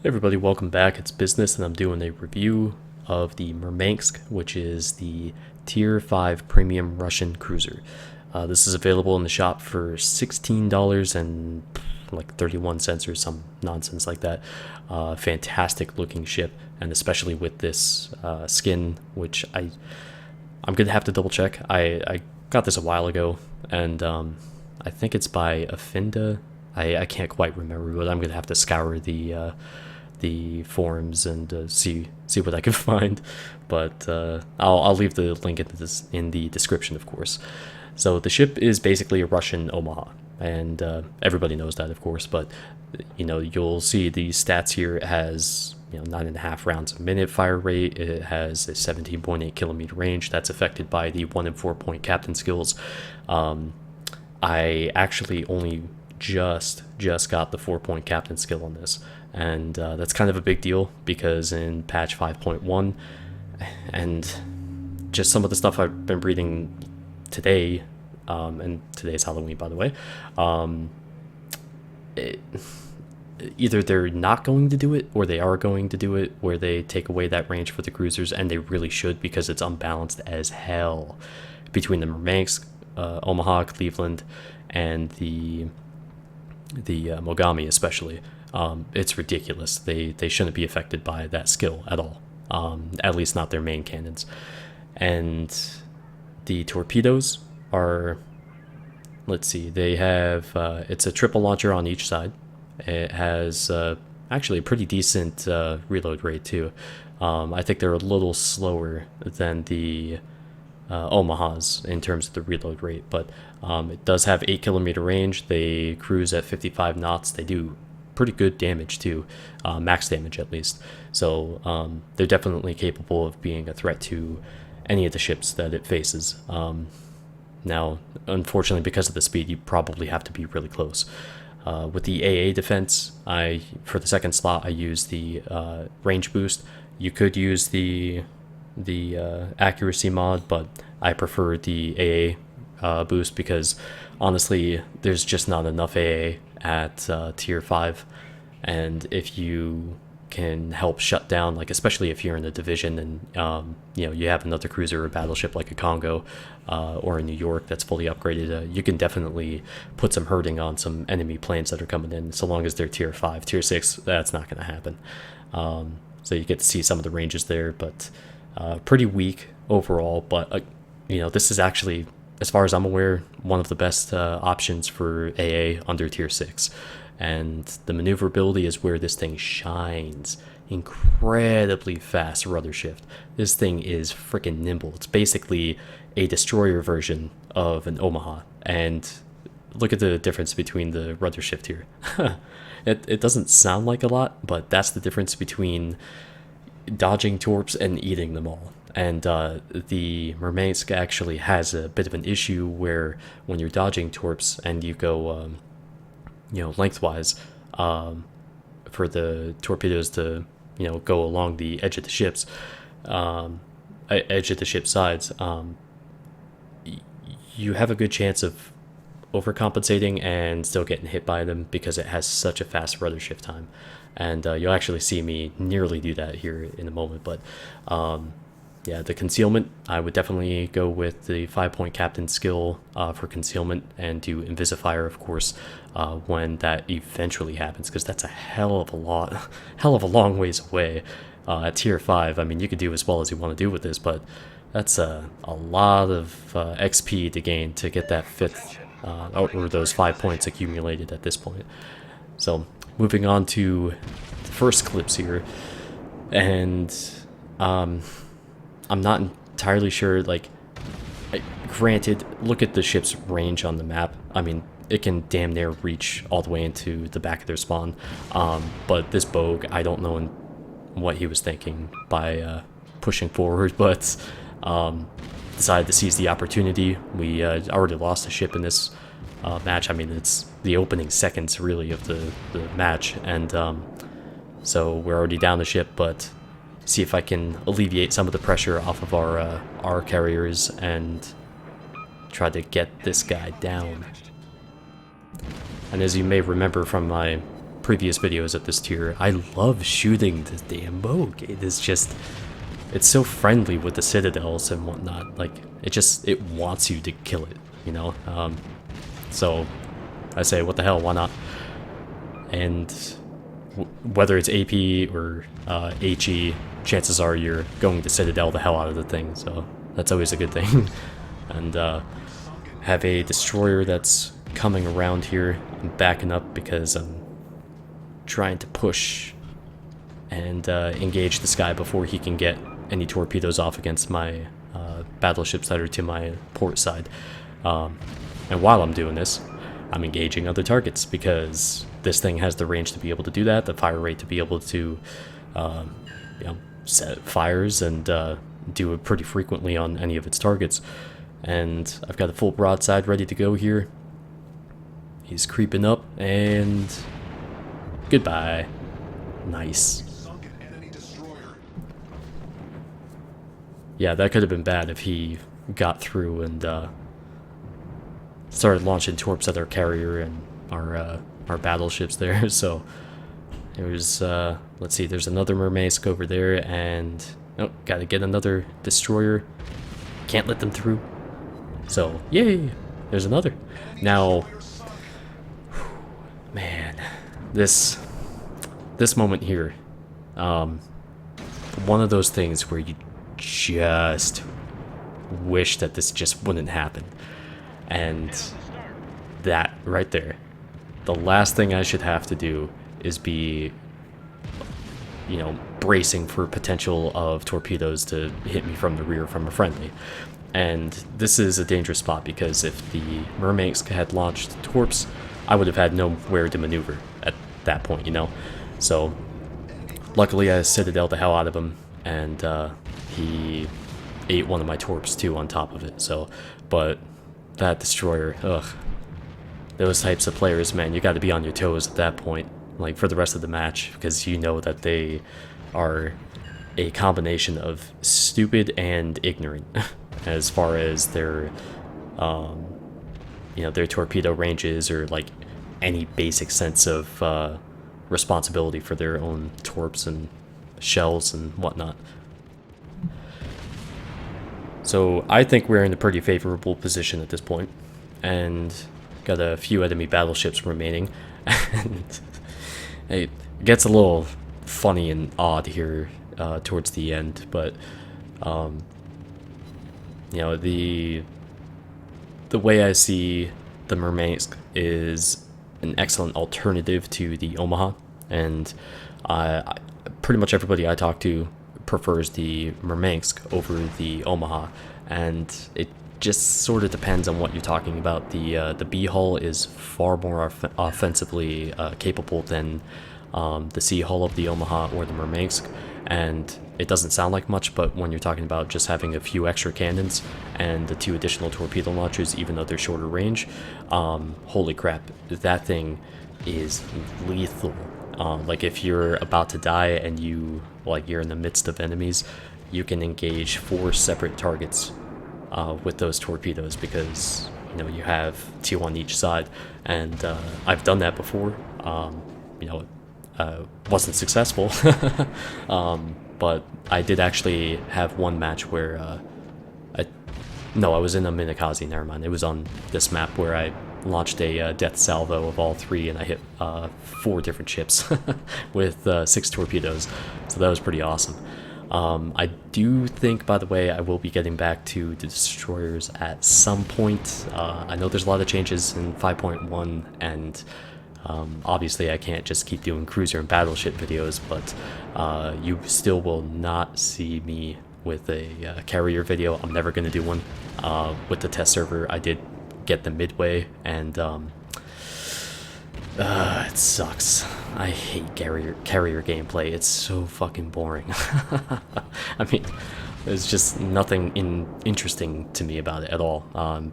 Hey everybody, welcome back. It's Business, and I'm doing a review of the Murmansk, which is the Tier 5 premium Russian cruiser. This is available in the shop for $16 and like 31 cents or some nonsense like that. Fantastic looking ship, and especially with this skin, which I'm gonna have to double check. I got this a while ago, and I think it's by Affinda. I can't quite remember, but I'm gonna have to scour the forums and see what I can find. But I'll leave the link in the description, of course. So the ship is basically a Russian Omaha, and everybody knows that, of course. But you'll see the stats here. It has 9.5 rounds a minute fire rate. It has a 17.8 kilometer range. That's affected by the 1 and 4 point captain skills. I actually only just got the 4-point captain skill on this, and that's kind of a big deal because in patch 5.1 and just some of the stuff I've been reading today, and today's Halloween, by the way, either they're not going to do it or they are going to do it where they take away that range for the cruisers, and they really should, because it's unbalanced as hell between the Murmansk, Omaha, Cleveland, and the Mogami especially. It's ridiculous. They shouldn't be affected by that skill at all, at least not their main cannons. And the torpedoes are, let's see, they have it's a triple launcher on each side. It has actually a pretty decent reload rate too. I think they're a little slower than the Omahas in terms of the reload rate, but it does have 8 kilometer range. They cruise at 55 knots. They do pretty good damage too, max damage at least. So they're definitely capable of being a threat to any of the ships that it faces. Now, unfortunately, because of the speed, you probably have to be really close. With the AA defense, for the second slot, I use the range boost. You could use the accuracy mod, but I prefer the AA boost because honestly there's just not enough AA at tier 5, and if you can help shut down, like especially if you're in a division and you have another cruiser or battleship like a Congo or a New York that's fully upgraded, you can definitely put some hurting on some enemy planes that are coming in, so long as they're tier 5. Tier 6, that's not going to happen. So you get to see some of the ranges there, but pretty weak overall. But this is actually, as far as I'm aware, one of the best options for AA under tier 6, and the maneuverability is where this thing shines. Incredibly fast rudder shift. This thing is freaking nimble. It's basically a destroyer version of an Omaha, and look at the difference between the rudder shift here. It doesn't sound like a lot, but that's the difference between dodging torps and eating them all. And the Murmansk actually has a bit of an issue where when you're dodging torps and you go lengthwise, for the torpedoes to go along the edge of the ships, edge of the ship's sides, you have a good chance of overcompensating and still getting hit by them because it has such a fast rudder shift time. And you'll actually see me nearly do that here in a moment. But yeah, the concealment, I would definitely go with the 5-point captain skill for concealment, and do Invisifire, of course, when that eventually happens, because that's a hell of a long ways away. At tier 5, I mean, you could do as well as you want to do with this, but that's a lot of XP to gain to get that 5th or those 5 points accumulated at this point. So moving on to the first clips here, and I'm not entirely sure, like, granted, look at the ship's range on the map. I mean, it can damn near reach all the way into the back of their spawn, but this Bogue, I don't know what he was thinking by pushing forward, but decided to seize the opportunity. We already lost a ship in this match. I mean, it's the opening seconds really of the match, and so we're already down the ship, but see if I can alleviate some of the pressure off of our carriers and try to get this guy down. And as you may remember from my previous videos at this tier, I love shooting the damn boat. It is just, it's so friendly with the citadels and whatnot. Like, it wants you to kill it, you know? So I say, what the hell, why not? And whether it's AP or HE, chances are you're going to citadel the hell out of the thing, so that's always a good thing. And have a destroyer that's coming around here. I'm backing up because I'm trying to push and engage this guy before he can get any torpedoes off against my battleships that are to my port side. And while I'm doing this, I'm engaging other targets because this thing has the range to be able to do that, the fire rate to be able to you know, set fires and do it pretty frequently on any of its targets. And I've got a full broadside ready to go here. He's creeping up, and goodbye. Nice. Yeah, that could have been bad if he got through and started launching torps at our carrier and our battleships there. So there's let's see, there's another Murmansk over there, and oh, gotta get another destroyer. Can't let them through. So yay, there's another. Now, man, this moment here, one of those things where you just wish that this just wouldn't happen. And that right there, the last thing I should have to do is be, you know, bracing for potential of torpedoes to hit me from the rear from a friendly. And this is a dangerous spot because if the Murmansk had launched torps, I would have had nowhere to maneuver at that point, you know. So luckily I citadel the hell out of him, and he ate one of my torps too on top of it. So, but that destroyer, ugh, those types of players, man, you got to be on your toes at that point, like for the rest of the match, because you know that they are a combination of stupid and ignorant as far as their you know, their torpedo ranges or like any basic sense of responsibility for their own torps and shells and whatnot. So I think we're in a pretty favorable position at this point, and got a few enemy battleships remaining, and it gets a little funny and odd here towards the end, but you know, the way I see the Murmansk is an excellent alternative to the Omaha, and pretty much everybody I talk to prefers the Murmansk over the Omaha, and it just sort of depends on what you're talking about. The B hull is far more offensively capable than the C hull of the Omaha or the Murmansk, and it doesn't sound like much, but when you're talking about just having a few extra cannons and the 2 additional torpedo launchers, even though they're shorter range, holy crap, that thing is lethal. Like if you're about to die and you're in the midst of enemies, you can engage 4 separate targets with those torpedoes, because you know you have 2 on each side, and I've done that before. You know, wasn't successful, but I did actually have one match where I was in a Minakaze, never mind. It was on this map where I launched a death salvo of all 3, and I hit 4 different ships with 6 torpedoes, so that was pretty awesome. I do think, by the way, I will be getting back to the destroyers at some point. I know there's a lot of changes in 5.1, and obviously I can't just keep doing cruiser and battleship videos, but you still will not see me with a carrier video. I'm never going to do one. With the test server, I did get the midway, and it sucks. I hate carrier gameplay. It's so fucking boring. I mean, there's just nothing interesting to me about it at all.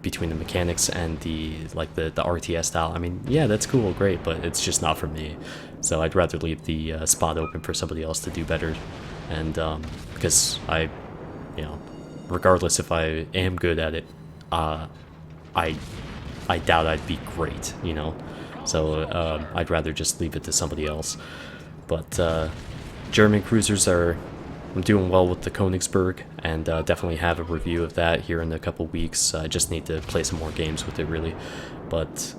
Between the mechanics and the RTS style. I mean, yeah, that's cool, great, but it's just not for me. So I'd rather leave the spot open for somebody else to do better. And because you know, regardless if I am good at it, I doubt I'd be great, you know. so I'd rather just leave it to somebody else. But German cruisers are, I'm doing well with the Königsberg, and definitely have a review of that here in a couple weeks. I just need to play some more games with it, really. But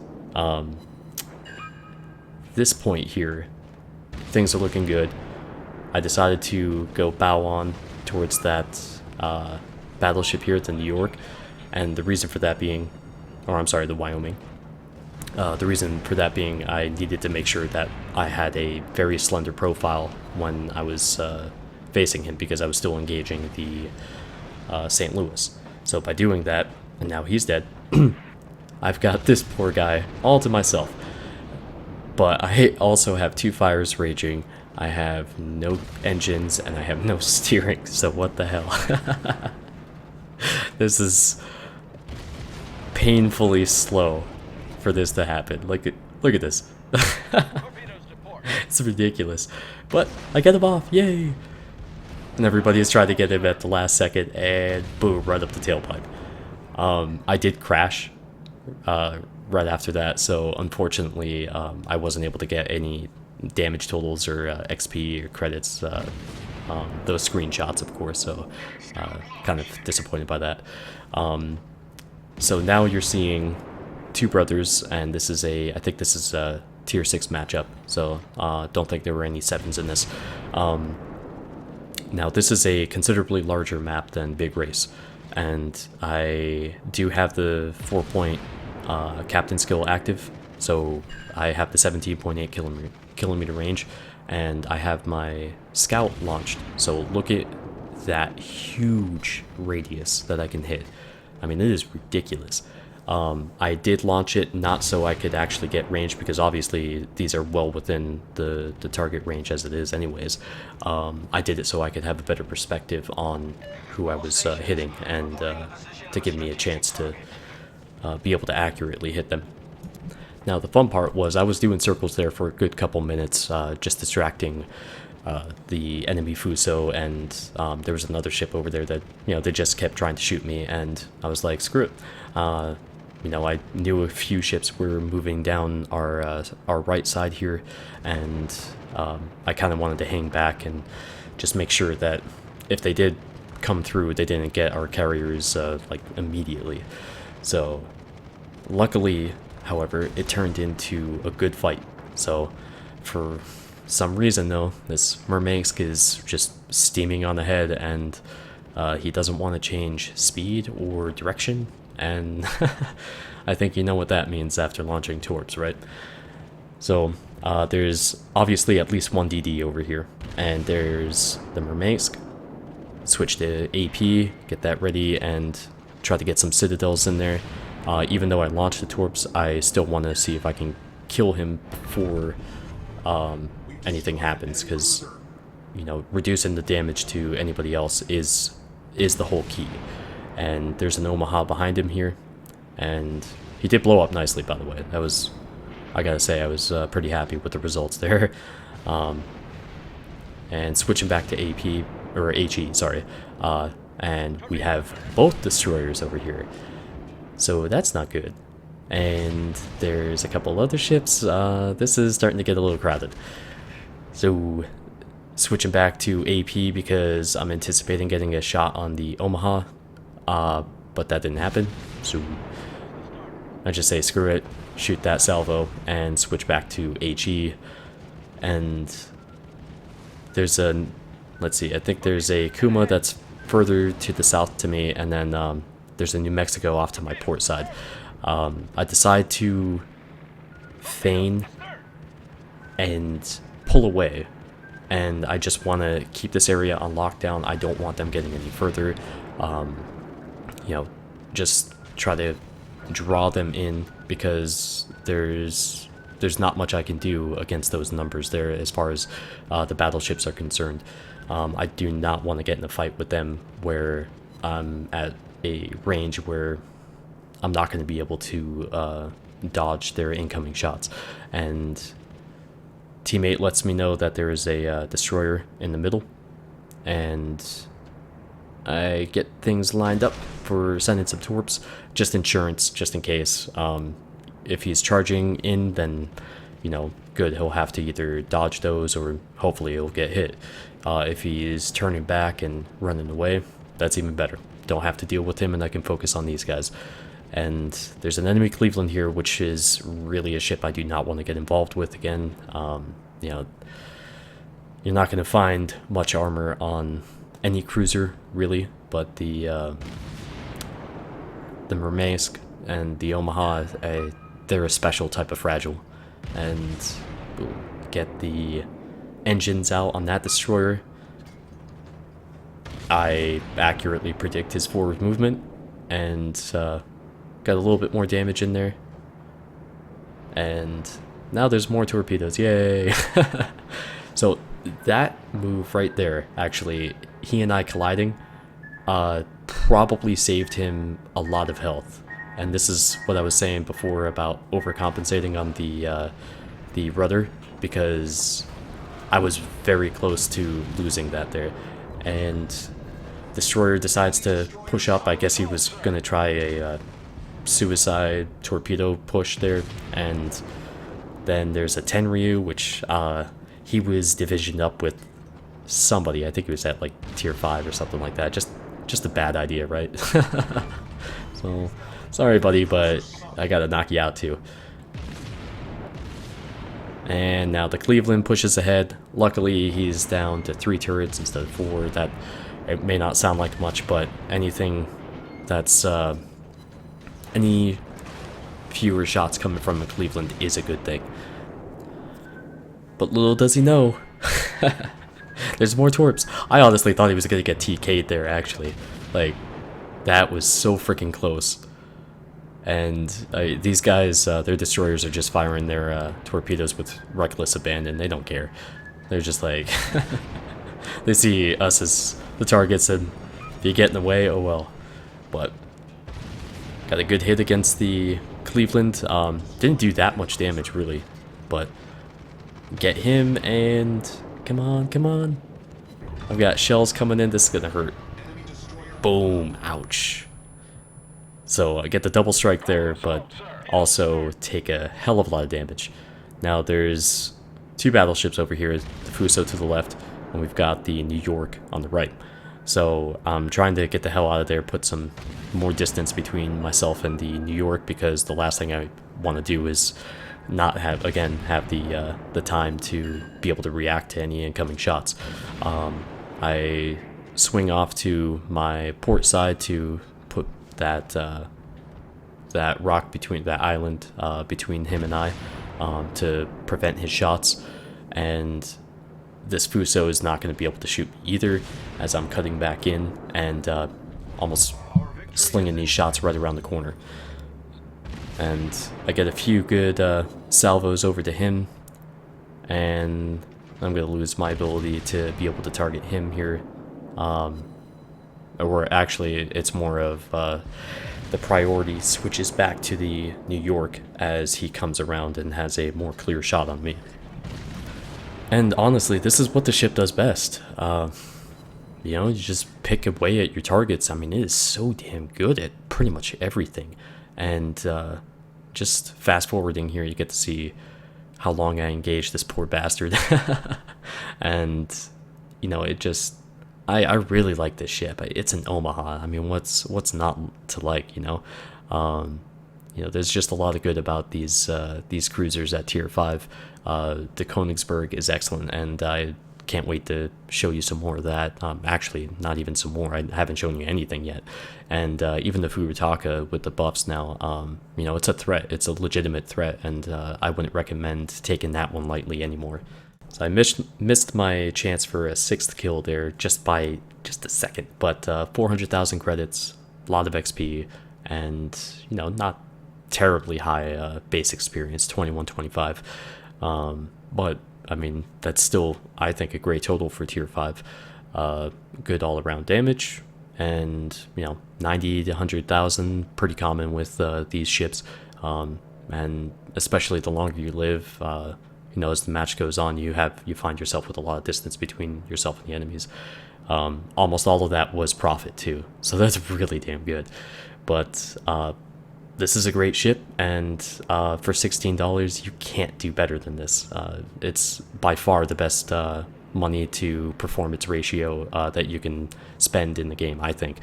this point here, things are looking good. I decided to go bow on towards that battleship here at the New York, and the reason for that being, or I'm sorry, the Wyoming. The reason for that being, I needed to make sure that I had a very slender profile when I was facing him, because I was still engaging the St. Louis. So by doing that, and now he's dead, I've got this poor guy all to myself. But I also have 2 fires raging, I have no engines, and I have no steering, so what the hell? This is painfully slow for this to happen. Look at this. It's ridiculous. But I get him off, yay! And everybody is trying to get him at the last second, and boom, right up the tailpipe. I did crash right after that, so unfortunately I wasn't able to get any damage totals or XP or credits, those screenshots, of course, so kind of disappointed by that. So now you're seeing 2 brothers, and this is I think this is a tier 6 matchup, so don't think there were any 7s in this. Now this is a considerably larger map than Big Race, and I do have the 4-point captain skill active, so I have the 17.8 kilometer range, and I have my scout launched, so look at that huge radius that I can hit. I mean, it is ridiculous. I did launch it not so I could actually get range, because obviously these are well within the target range as it is anyways. I did it so I could have a better perspective on who I was hitting, and to give me a chance to be able to accurately hit them. Now the fun part was I was doing circles there for a good couple minutes, just distracting the enemy Fuso, and there was another ship over there that, you know, they just kept trying to shoot me, and I was like, screw it. You know, I knew a few ships were moving down our right side here, and I kind of wanted to hang back and just make sure that if they did come through, they didn't get our carriers like immediately. So luckily, however, it turned into a good fight. So for some reason though, this Murmansk is just steaming on ahead, and he doesn't want to change speed or direction, and I think you know what that means after launching torps, right? So there's obviously at least 1 DD over here, and there's the Murmansk. Switch to AP, get that ready, and try to get some citadels in there. Even though I launched the torps, I still want to see if I can kill him before anything happens, because, you know, reducing the damage to anybody else is the whole key. And there's an Omaha behind him here, and he did blow up nicely, by the way. That was, I gotta say, I was pretty happy with the results there. And switching back to AP, or HE, sorry, and we have both destroyers over here, so that's not good. And there's a couple other ships. This is starting to get a little crowded. So switching back to AP, because I'm anticipating getting a shot on the Omaha, but that didn't happen, so I just say screw it, shoot that salvo, and switch back to HE. And there's a, let's see, I think there's a Kuma that's further to the south to me, and then there's a New Mexico off to my port side. I decide to feign and pull away, and I just want to keep this area on lockdown. I don't want them getting any further. You know, just try to draw them in, because there's not much I can do against those numbers there as far as the battleships are concerned. I do not want to get in a fight with them where I'm at a range where I'm not going to be able to dodge their incoming shots. And teammate lets me know that there is a destroyer in the middle, and I get things lined up for sending some torps, just insurance, just in case. if he's charging in, then, you know, good, he'll have to either dodge those or hopefully he'll get hit. If he is turning back and running away, that's even better. Don't have to deal with him, and I can focus on these guys. And there's an enemy Cleveland here, which is really a ship I do not want to get involved with again. You know, you're not going to find much armor on any cruiser, really, but the Murmansk and the Omaha, they're a special type of fragile. And we'll get the engines out on that destroyer. I accurately predict his forward movement, and got a little bit more damage in there. And now there's more torpedoes, yay! So that move right there, actually, he and I colliding, probably saved him a lot of health. And this is what I was saying before about overcompensating on the rudder, because I was very close to losing that there. And destroyer decides to push up. I guess he was going to try a suicide torpedo push there. And then there's a Tenryu, which he was divisioned up with somebody. I think he was at like tier 5 or something like that. Just a bad idea, right? So sorry, buddy, but I gotta knock you out too. And now the Cleveland pushes ahead. Luckily, he's down to 3 turrets instead of 4. That, it may not sound like much, but anything that's any fewer shots coming from the Cleveland is a good thing. But little does he know, there's more torps. I honestly thought he was gonna get TK'd there, actually. Like, that was so freaking close. And these guys, their destroyers are just firing their torpedoes with reckless abandon. They don't care. They're just like, they see us as the targets, and if you get in the way, oh well. But got a good hit against the Cleveland. Didn't do that much damage, really. But get him, and come on, come on. I've got shells coming in. This is gonna hurt. Boom. Ouch. So I get the double strike there, but also take a hell of a lot of damage. Now there's 2 battleships over here, the Fuso to the left, and we've got the New York on the right. So I'm trying to get the hell out of there, put some more distance between myself and the New York, because the last thing I want to do is not have, again, have the time to be able to react to any incoming shots. I swing off to my port side to put that rock between that island between him and I, to prevent his shots. And this Fuso is not going to be able to shoot me either, as I'm cutting back in and almost slinging these shots right around the corner. And I get a few good salvos over to him, and I'm going to lose my ability to be able to target him here. Or actually, it's more of the priority switches back to the New York as he comes around and has a more clear shot on me. And honestly, this is what the ship does best. You know, you just pick away at your targets. I mean, it is so damn good at pretty much everything. And just fast forwarding here, you get to see how long I engaged this poor bastard. And, you know, it just... I really like this ship. It's an Omaha. I mean, what's not to like, you know? You know, there's just a lot of good about these cruisers at tier 5. The Königsberg is excellent, and I can't wait to show you some more of that. Actually, not even some more. I haven't shown you anything yet. And even the Furutaka with the buffs now, you know, it's a threat. It's a legitimate threat, and I wouldn't recommend taking that one lightly anymore. So I missed my chance for a 6th kill there just by just a second. But 400,000 credits, a lot of XP, and, you know, not terribly high base experience, 2125. But I mean, that's still, I think, a great total for tier 5. Good all-around damage, and, you know, 90 to 100,000, pretty common with these ships. And especially the longer you live, you know, as the match goes on, you find yourself with a lot of distance between yourself and the enemies. Almost all of that was profit too, so that's really damn good. But this is a great ship, and for $16, you can't do better than this. It's by far the best money to performance ratio that you can spend in the game, I think.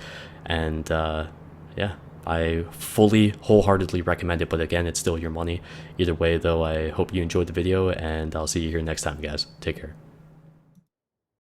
And yeah, I fully, wholeheartedly recommend it, but again, it's still your money. Either way, though, I hope you enjoyed the video, and I'll see you here next time, guys. Take care.